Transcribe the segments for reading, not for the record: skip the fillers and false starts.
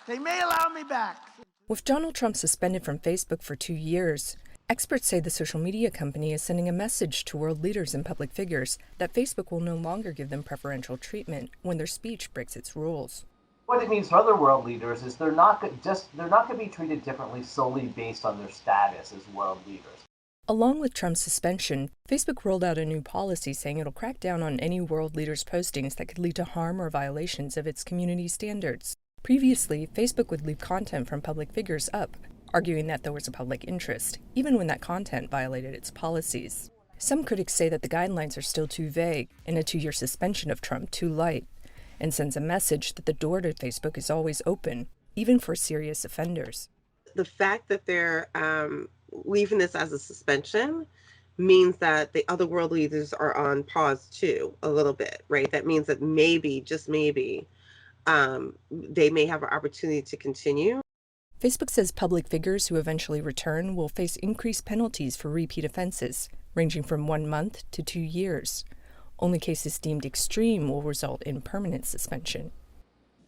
They may allow me back. With Donald Trump suspended from Facebook for 2 years, experts say the social media company is sending a message to world leaders and public figures that Facebook will no longer give them preferential treatment when their speech breaks its rules. What it means for other world leaders is they're not going to be treated differently solely based on their status as world leaders. Along with Trump's suspension, Facebook rolled out a new policy saying it'll crack down on any world leaders' postings that could lead to harm or violations of its community standards. Previously, Facebook would leave content from public figures up, arguing that there was a public interest, even when that content violated its policies. Some critics say that the guidelines are still too vague and a 2-year suspension of Trump too light, and sends a message that the door to Facebook is always open, even for serious offenders. The fact that they're leaving this as a suspension means that the other world leaders are on pause too, a little bit, right? That means that maybe, just maybe, they may have an opportunity to continue. Facebook says public figures who eventually return will face increased penalties for repeat offenses, ranging from 1 month to 2 years. Only cases deemed extreme will result in permanent suspension.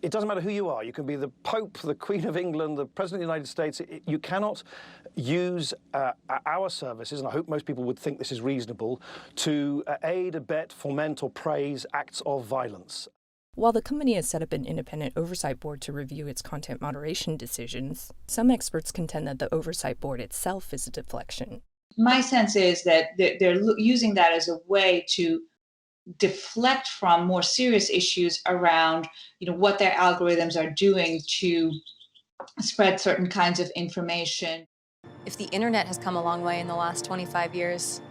It doesn't matter who you are. You can be the Pope, the Queen of England, the President of the United States. You cannot use our services, and I hope most people would think this is reasonable, to aid, abet, foment, or praise acts of violence. While the company has set up an independent oversight board to review its content moderation decisions, some experts contend that the oversight board itself is a deflection. My sense is that they're using that as a way to deflect from more serious issues around, what their algorithms are doing to spread certain kinds of information. If the internet has come a long way in the last 25 years,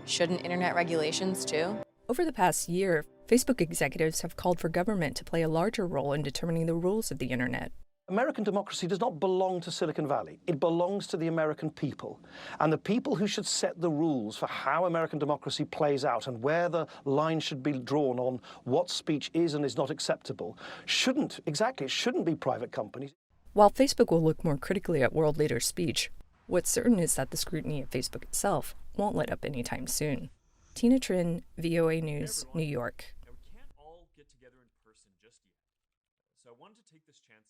shouldn't internet regulations too? Over the past year, Facebook executives have called for government to play a larger role in determining the rules of the internet. American democracy does not belong to Silicon Valley. It belongs to the American people. And the people who should set the rules for how American democracy plays out and where the line should be drawn on what speech is and is not acceptable shouldn't be private companies. While Facebook will look more critically at world leaders' speech, what's certain is that the scrutiny of Facebook itself won't let up anytime soon. Tina Trin, VOA News, New York. Now, we can't all get together in person just yet, so I wanted to take this chance